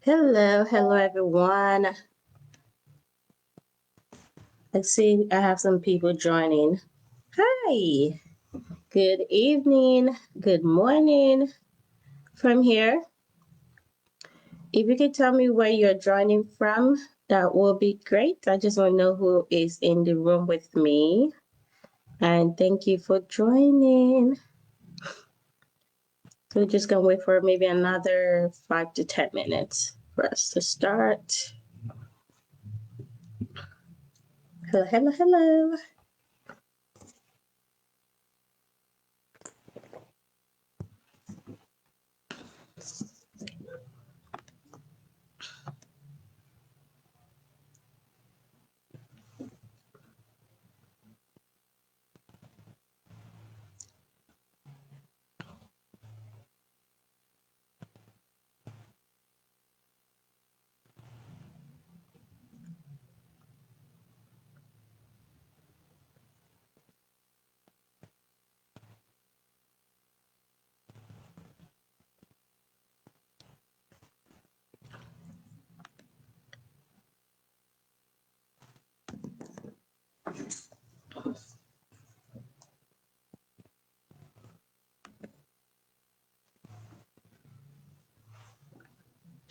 Hello everyone. Let's see, I have some people joining. Hi, good evening, good morning from here. If you could tell me where you're joining from, that will be great. I just want to know who is in the room with me. And thank you for joining. So we're just gonna wait for maybe another 5 to 10 minutes for us to start. Hello.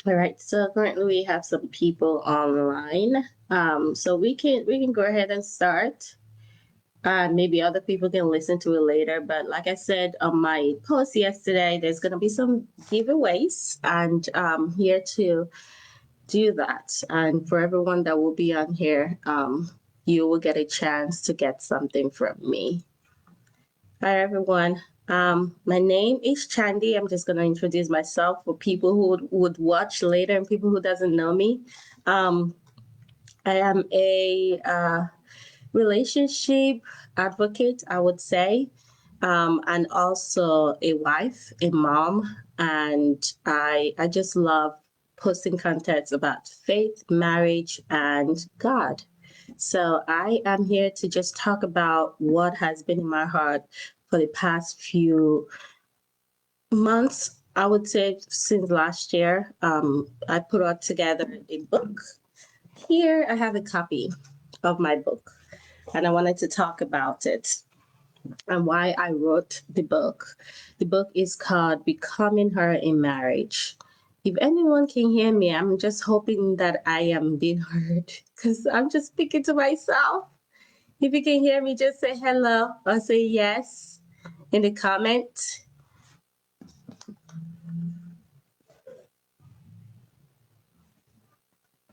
All right, so currently we have some people online. So we can go ahead and start. Maybe other people can listen to it later, but like I said on my post yesterday, there's gonna be some giveaways, and here to do that. And for everyone that will be on here, you will get a chance to get something from me. Hi, everyone. My name is Chandy. I'm just going to introduce myself for people who would watch later and people who doesn't know me. I am a relationship advocate, I would say, and also a wife, a mom, and I just love posting contents about faith, marriage, and God. So I am here to just talk about what has been in my heart for the past few months. I would say since last year. I put out together a book. Here I have a copy of my book, and I wanted to talk about it and why I wrote the book. The book is called Becoming Her in Marriage. If anyone can hear me, I'm just hoping that I am being heard because I'm just speaking to myself. If you can hear me, just say hello or say yes in the comment.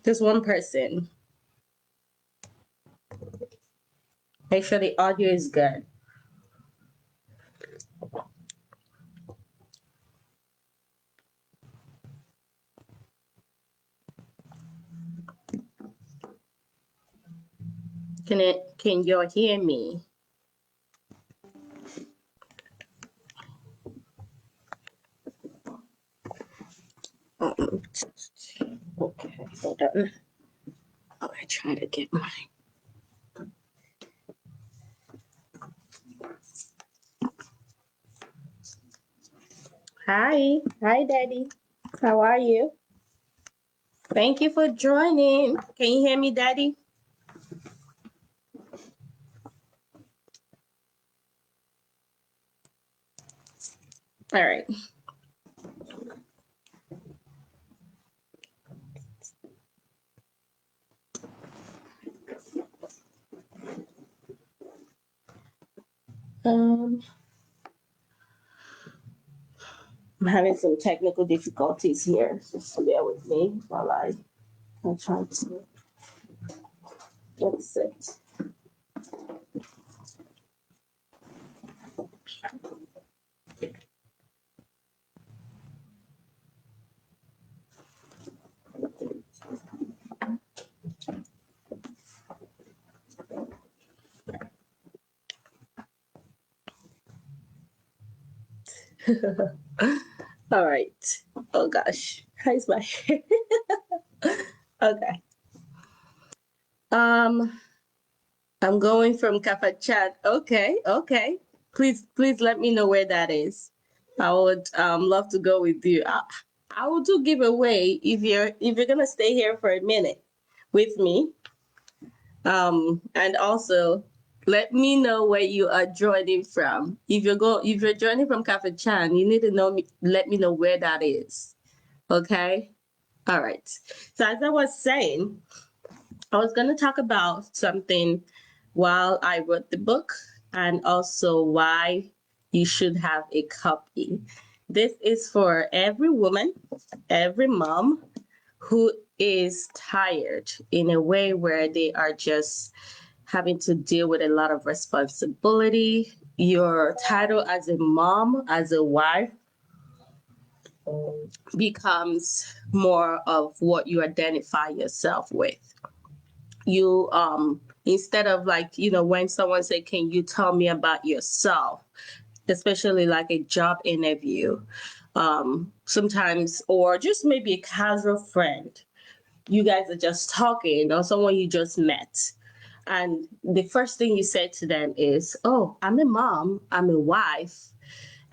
Just one person. Make sure the audio is good. Can you all hear me? Okay, hold on. Oh, I try to get my. Hi, Daddy. How are you? Thank you for joining. Can you hear me, Daddy? All right. Um, I'm having some technical difficulties here. Just bear with me while I try to fix it. All right. Oh gosh, how's my hair? Okay. Um, I'm going from Kafachan. Okay, okay. Please let me know where that is. I would love to go with you. I will do giveaway if you're gonna stay here for a minute with me. And also let me know where you are joining from. If you're joining from Kafachan, you need to let me know where that is. Okay? All right. So as I was saying, I was going to talk about something while I wrote the book and also why you should have a copy. This is for every woman, every mom who is tired in a way where they are just having to deal with a lot of responsibility. Your title as a mom, as a wife, becomes more of what you identify yourself with. You instead of like, when someone say, can you tell me about yourself, especially like a job interview, sometimes, or just maybe a casual friend, you guys are just talking, or someone you just met, and the first thing you say to them is, oh, I'm a mom, I'm a wife,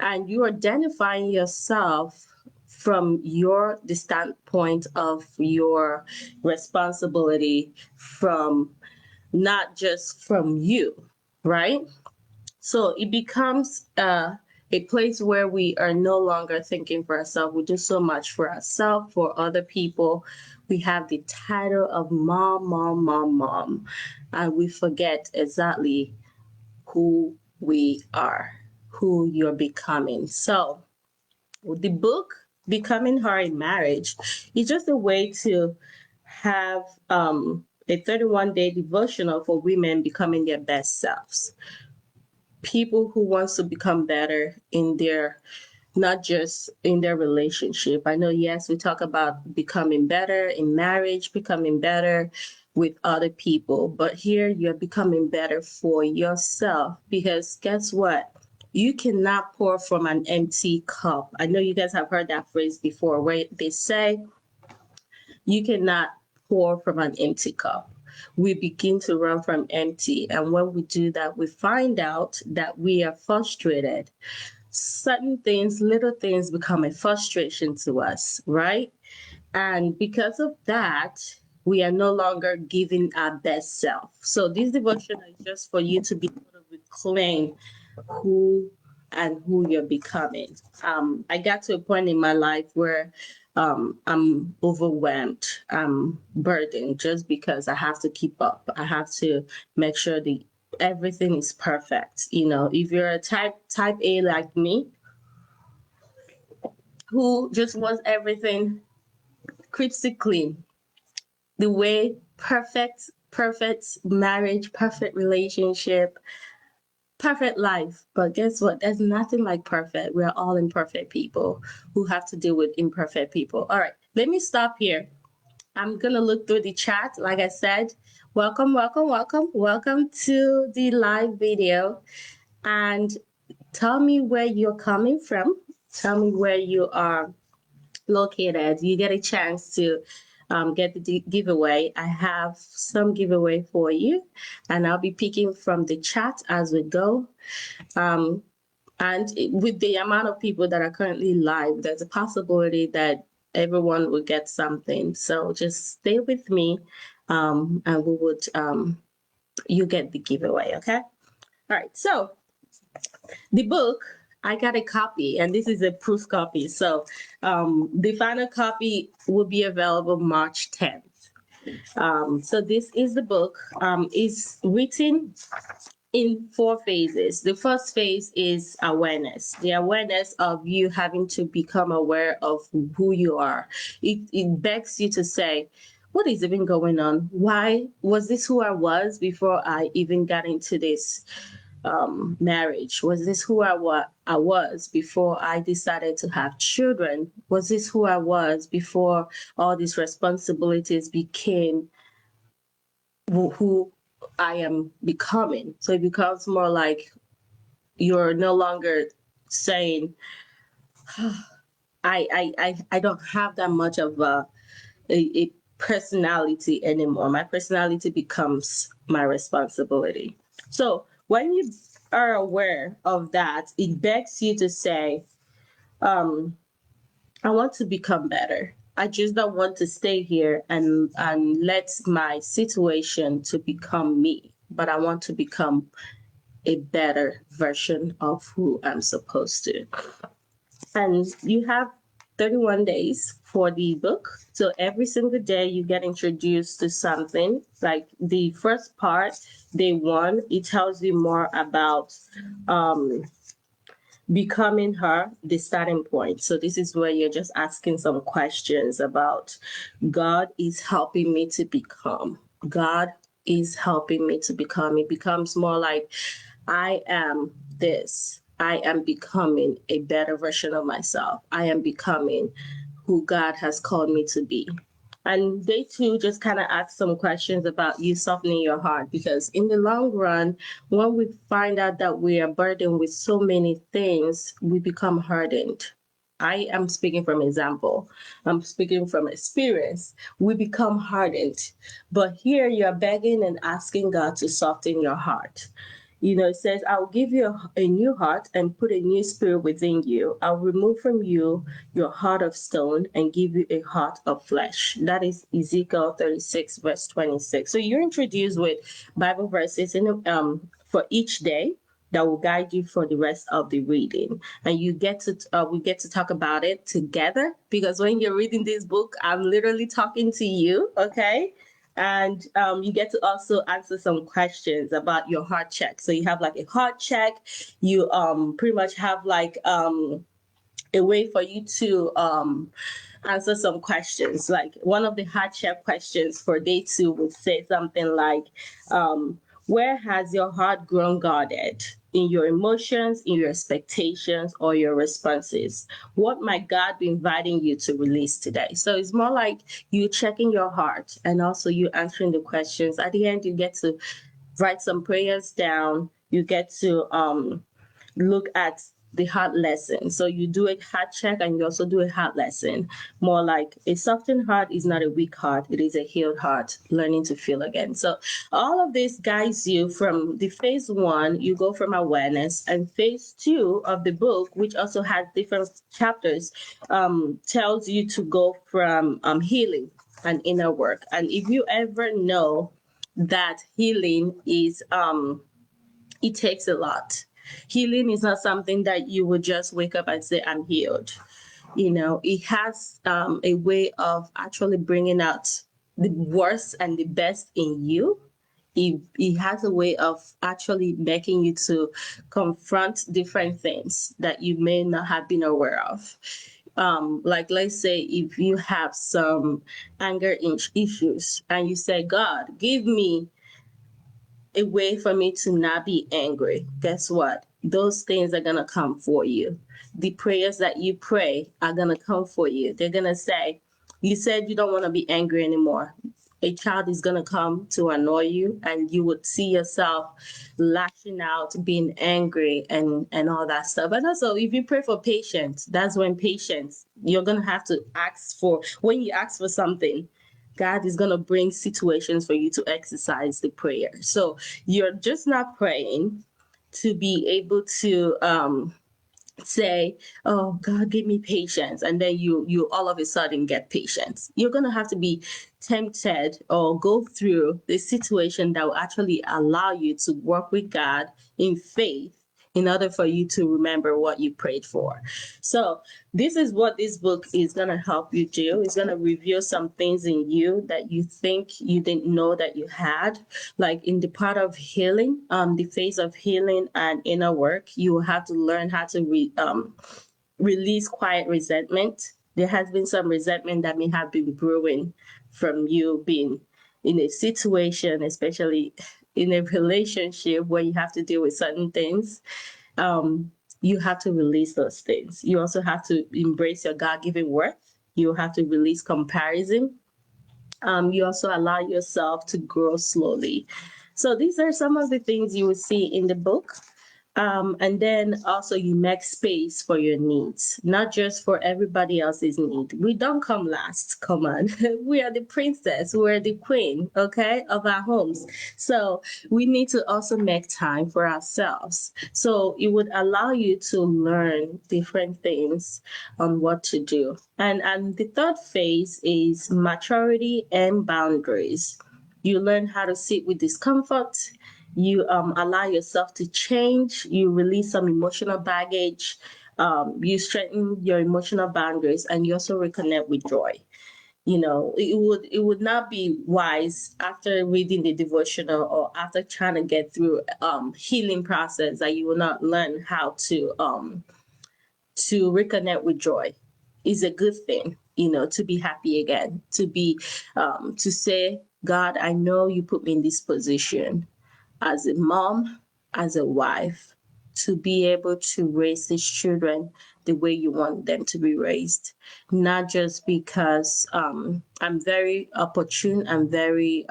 and you're identifying yourself from the standpoint of your responsibility, from not just from you, right? So it becomes a place where we are no longer thinking for ourselves. We do so much for ourselves, for other people. We have the title of mom, mom, mom, mom, and we forget exactly who we are, who you're becoming. So the book becoming her in marriage is just a way to have a 31-day devotional for women becoming their best selves. People who wants to become better in their, not just in their relationship. I know, yes, we talk about becoming better in marriage, becoming better with other people, but here you're becoming better for yourself, because guess what? You cannot pour from an empty cup. I know you guys have heard that phrase before, where they say you cannot pour from an empty cup. We begin to run from empty. And when we do that, we find out that we are frustrated. Certain things, little things become a frustration to us, right? And because of that, we are no longer giving our best self. So this devotion is just for you to be able to reclaim who and who you're becoming. I got to a point in my life where I'm overwhelmed, I'm burdened, just because I have to keep up. I have to make sure that everything is perfect. You know, if you're a type A like me, who just wants everything crispy clean, the way perfect marriage, perfect relationship, perfect life. But guess what? There's nothing like perfect. We're all imperfect people who have to deal with imperfect people. All right, let me stop here. I'm going to look through the chat. Like I said, welcome, welcome, welcome. Welcome to the live video. And tell me where you're coming from. Tell me where you are located. You get a chance to get the giveaway. I have some giveaway for you, and I'll be picking from the chat as we go. Um, and with the amount of people that are currently live, there's a possibility that everyone will get something. So just stay with me, and we would you get the giveaway. Okay. All right. So the book, I got a copy, and this is a proof copy. So the final copy will be available March 10th. So this is the book. It's written in 4 phases. The first phase is awareness, the awareness of you having to become aware of who you are. It begs you to say, what is even going on? Why was this who I was before I even got into this marriage? Was this who I was before I decided to have children? Was this who I was before all these responsibilities became who I am becoming? So it becomes more like you're no longer saying, I don't have that much of a personality anymore. My personality becomes my responsibility. So when you are aware of that, it begs you to say, I want to become better. I just don't want to stay here and let my situation to become me, but I want to become a better version of who I'm supposed to. And you have 31 days for the book. So every single day you get introduced to something. Like the first part, day 1, it tells you more about becoming her, the starting point. So this is where you're just asking some questions about God is helping me to become. God is helping me to become. It becomes more like I am this. I am becoming a better version of myself. I am becoming who God has called me to be. And day 2 just kind of asks some questions about you softening your heart, because in the long run, when we find out that we are burdened with so many things, we become hardened. I am speaking from example. I'm speaking from experience. We become hardened. But here you're begging and asking God to soften your heart. You know, it says, I'll give you a new heart and put a new spirit within you. I'll remove from you your heart of stone and give you a heart of flesh. That is Ezekiel 36, verse 26. So you're introduced with Bible verses for each day that will guide you for the rest of the reading. And you get to we get to talk about it together, because when you're reading this book, I'm literally talking to you, okay? And you get to also answer some questions about your heart check. So you have like a heart check. You pretty much have like a way for you to answer some questions. Like one of the hard check questions for day 2 would say something like, where has your heart grown guarded? In your emotions, in your expectations, or your responses? What might God be inviting you to release today? So it's more like you checking your heart and also you answering the questions. At the end, you get to write some prayers down. You get to look at the heart lesson. So you do a heart check and you also do a heart lesson. More like a softened heart is not a weak heart, it is a healed heart, learning to feel again. So all of this guides you from the phase 1, you go from awareness, and phase 2 of the book, which also has different chapters, tells you to go from healing and inner work. And if you ever know that healing is it takes a lot. Healing is not something that you would just wake up and say, I'm healed. It has a way of actually bringing out the worst and the best in you. It has a way of actually making you to confront different things that you may not have been aware of. Like, let's say if you have some anger issues and you say, God, give me a way for me to not be angry, guess what? Those things are going to come for you. The prayers that you pray are going to come for you. They're going to say, you said you don't want to be angry anymore. A child is going to come to annoy you, and you would see yourself lashing out, being angry, and all that stuff. And also, if you pray for patience, that's when patience, you're going to have to ask for, when you ask for something, God is going to bring situations for you to exercise the prayer. So you're just not praying to be able to say, oh, God, give me patience, and then you all of a sudden get patience. You're going to have to be tempted or go through the situation that will actually allow you to work with God in faith in order for you to remember what you prayed for. So this is what this book is going to help you do. It's going to reveal some things in you that you think you didn't know that you had. Like in the part of healing, the phase of healing and inner work, you will have to learn how to release quiet resentment. There has been some resentment that may have been brewing from you being in a situation, especially in a relationship where you have to deal with certain things. You have to release those things. You also have to embrace your God-given worth. You have to release comparison. You also allow yourself to grow slowly. So these are some of the things you will see in the book. And then also you make space for your needs, not just for everybody else's need. We don't come last. Come on. We are the princess. We're the queen, okay, of our homes. So we need to also make time for ourselves. So it would allow you to learn different things on what to do. And the third phase is maturity and boundaries. You learn how to sit with discomfort. You allow yourself to change. You release some emotional baggage. You strengthen your emotional boundaries, and you also reconnect with joy. It would not be wise after reading the devotional or after trying to get through healing process that you will not learn how to reconnect with joy. Is a good thing, to be happy again, to say, God, I know you put me in this position as a mom, as a wife, to be able to raise these children the way you want them to be raised, not just because I'm very opportune and very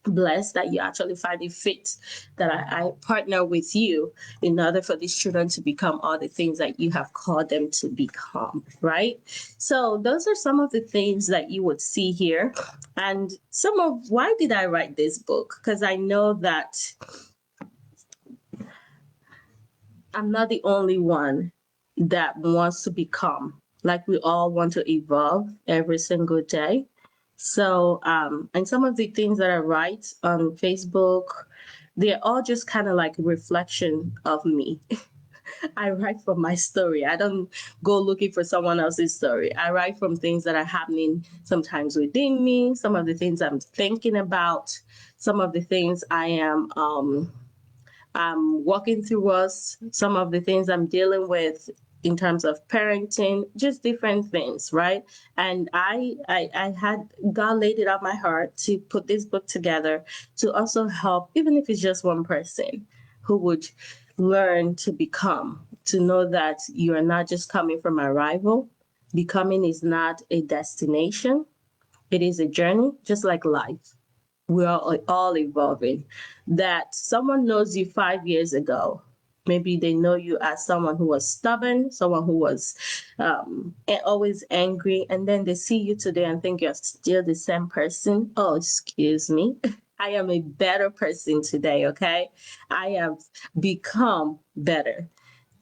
blessed that you actually find it fit that I partner with you in order for these children to become all the things that you have called them to become, right? So those are some of the things that you would see here. And some of why did I write this book? Because I know that I'm not the only one that wants to become. Like, we all want to evolve every single day. So, and some of the things that I write on Facebook, they're all just kind of like a reflection of me. I write from my story. I don't go looking for someone else's story. I write from things that are happening sometimes within me, some of the things I'm thinking about, some of the things I'm walking through us, some of the things I'm dealing with in terms of parenting, just different things, right? And I had God laid it on my heart to put this book together to also help, even if it's just one person who would learn to become, to know that you are not just coming from arrival. Becoming is not a destination, it is a journey, just like life. We are all evolving. That someone knows you 5 years ago, maybe they know you as someone who was stubborn, someone who was always angry, and then they see you today and think you're still the same person. Oh, excuse me. I am a better person today, okay? I have become better.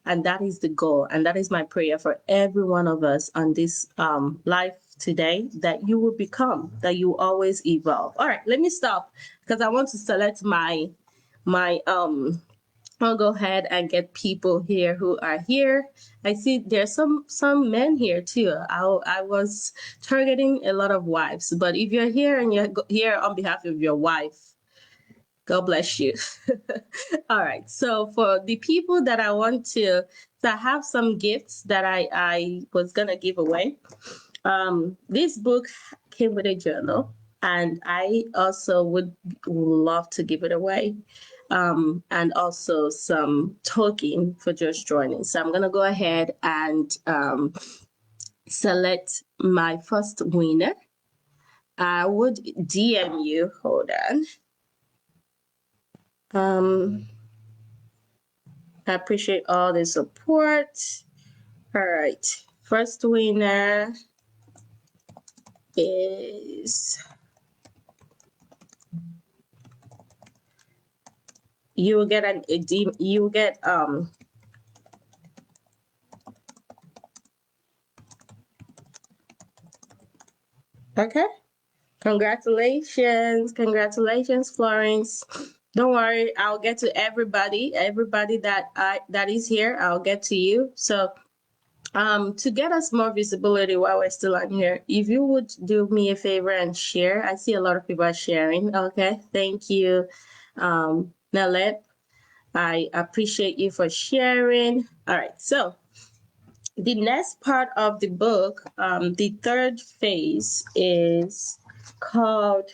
And that is the goal. And that is my prayer for every one of us on this life today, that you will become, that you always evolve. All right, let me stop because I want to select my I'll go ahead and get people here who are here. I see there's some men here too. I was targeting a lot of wives, but if you're here and you're here on behalf of your wife, God bless you. All right. So for the people that I want to, so I have some gifts that I was gonna give away. This book came with a journal, and I also would love to give it away. And also some token for just joining. So I'm gonna go ahead and select my first winner. I would DM you. Hold on. I appreciate all the support. All right. First winner is, you will get you will get okay. Congratulations, Florence. Don't worry, I'll get to everybody that is here. I'll get to you. So to get us more visibility while we're still on here, if you would do me a favor and share. I see a lot of people are sharing. Okay, thank you, Nalep. I appreciate you for sharing. All right, so the next part of the book, the third phase, is called,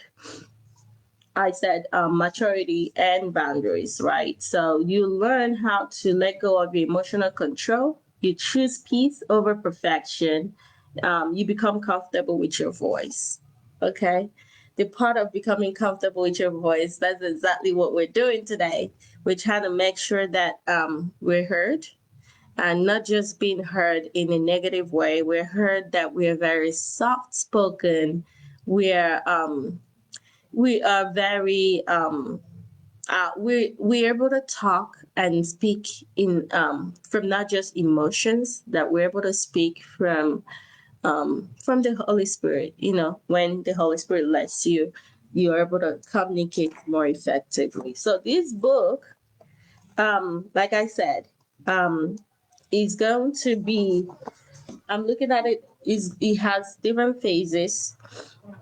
I said, maturity and boundaries, right? So you learn how to let go of your emotional control. You choose peace over perfection. You become comfortable with your voice. Okay. The part of becoming comfortable with your voice, that's exactly what we're doing today. We're trying to make sure that we're heard, and not just being heard in a negative way. We're heard that we're very soft spoken. We are very we're able to talk and speak in from not just emotions, that we're able to speak from the Holy Spirit. You know, when the Holy Spirit lets you, you're able to communicate more effectively. So this book, like I said, is going to be, I'm looking at it, is it has different phases.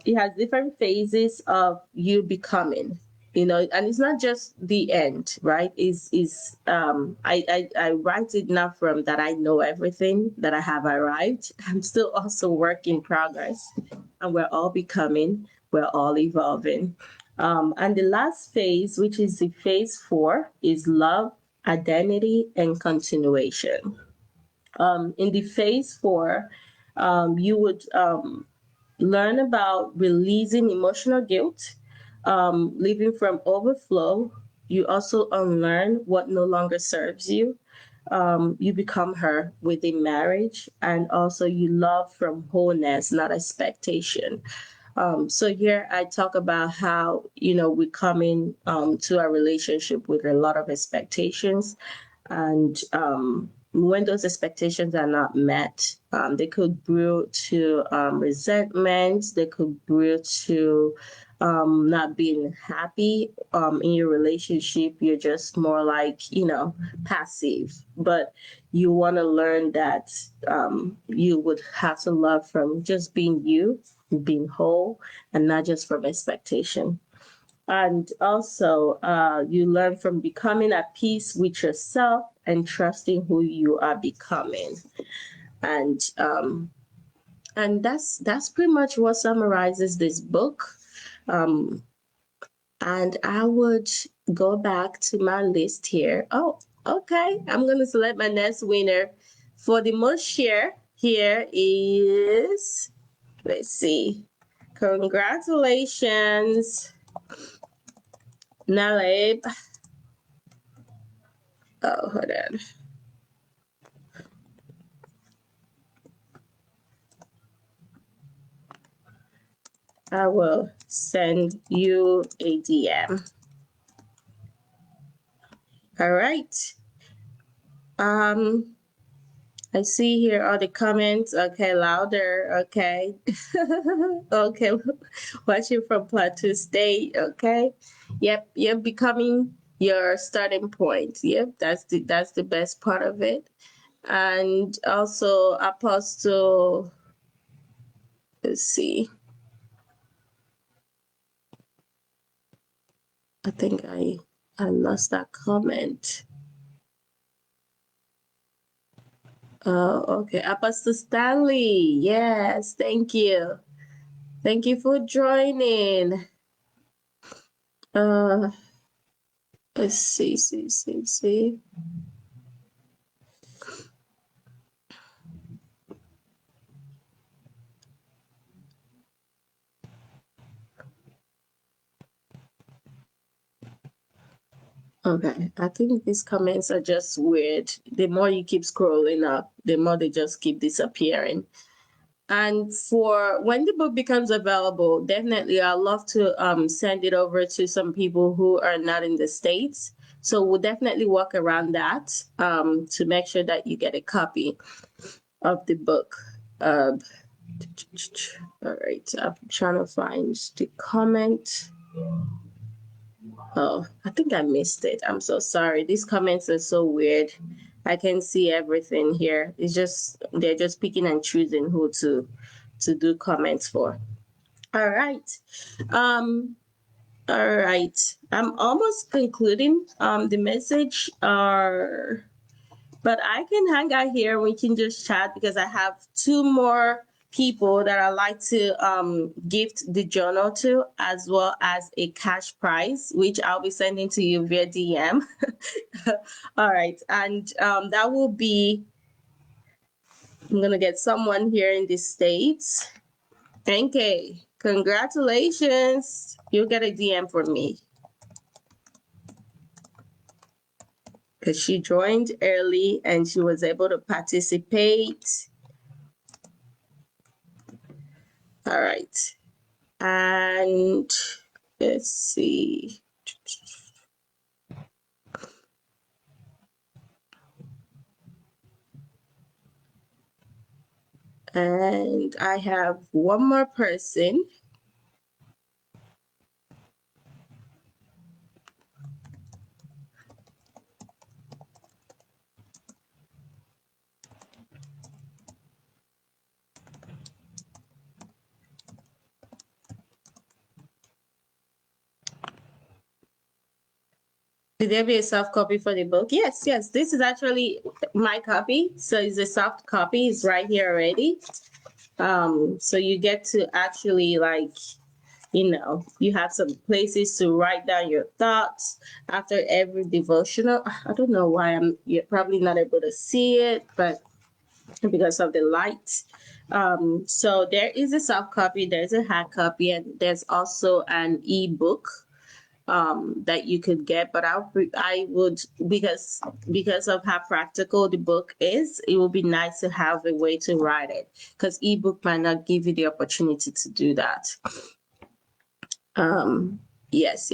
It has different phases of you becoming, you know, and it's not just the end, right? Is I write it not from that I know everything, that I have arrived. I'm still also work in progress, and we're all becoming, we're all evolving. And the last phase, which is the phase 4, is love, identity, and continuation. In the phase 4, you would learn about releasing emotional guilt, living from overflow. You also unlearn what no longer serves you. You become her within marriage, and also you love from wholeness, not expectation. So here I talk about how, you know, we come in to a relationship with a lot of expectations, and when those expectations are not met, they could brew to resentment. They could brew to not being happy in your relationship. You're just more like, you know, passive. But you want to learn that you would have to love from just being you, being whole, and not just from expectation. And also, you learn from becoming at peace with yourself and trusting who you are becoming. And that's pretty much what summarizes this book. Um, and I would go back to my list here. Oh, okay. I'm going to select my next winner. For the most share, here is, let's see. Congratulations, Naleb. Oh, hold on. I will send you a DM. All right. I see here all the comments. Okay, louder. Okay. Okay. Watching from Plateau State. Okay. Yep. You're becoming your starting point. Yep. That's the best part of it. And also Apostle, let's see. I think I lost that comment. Okay. Apostle Stanley. Yes. Thank you. Thank you for joining. Let's see. Okay, I think these comments are just weird. The more you keep scrolling up, the more they just keep disappearing. And for when the book becomes available, definitely I'd love to send it over to some people who are not in the States. So we'll definitely work around that to make sure that you get a copy of the book. All right, I'm trying to find the comment. Oh, I think I missed it. I'm so sorry. These comments are so weird. I can see everything here. It's just they're just picking and choosing who to do comments for. All right. Um all right. I'm almost concluding the message but I can hang out here. We can just chat because I have two more people that I like to gift the journal to, as well as a cash prize, which I'll be sending to you via DM. All right. And that will be, I'm going to get someone here in the States. Okay. Congratulations. You'll get a DM from me. Because she joined early and she was able to participate. All right. And let's see. And I have one more person. Did there be a soft copy for the book? Yes, yes. This is actually my copy. So it's a soft copy. It's right here already. So you get to actually you have some places to write down your thoughts after every devotional. I don't know why you're probably not able to see it, but because of the light. So there is a soft copy, there's a hard copy, and there's also an ebook that you could get. But I would because of how practical the book is, it would be nice to have a way to write it because ebook might not give you the opportunity to do that. Yes.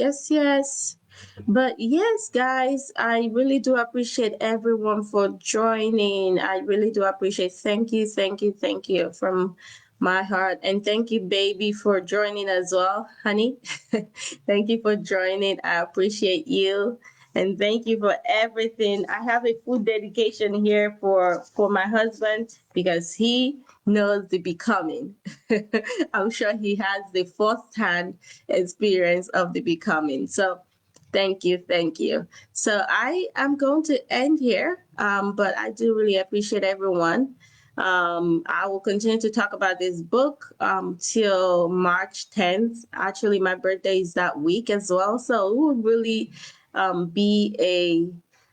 But yes, guys, I really do appreciate everyone for joining. I really do appreciate. Thank you from my heart. And thank you, baby, for joining as well, honey. Thank you for joining. I appreciate you. And thank you for everything. I have a full dedication here for my husband because he knows the becoming. I'm sure he has the first-hand experience of the becoming. So thank you, thank you. So I am going to end here, but I do really appreciate everyone. I will continue to talk about this book till March 10th. Actually, my birthday is that week as well. So it would really be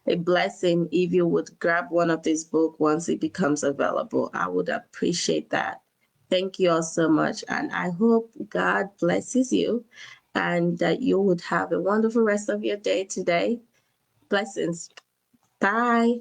a blessing if you would grab one of these books once it becomes available. I would appreciate that. Thank you all so much. And I hope God blesses you and that you would have a wonderful rest of your day today. Blessings. Bye.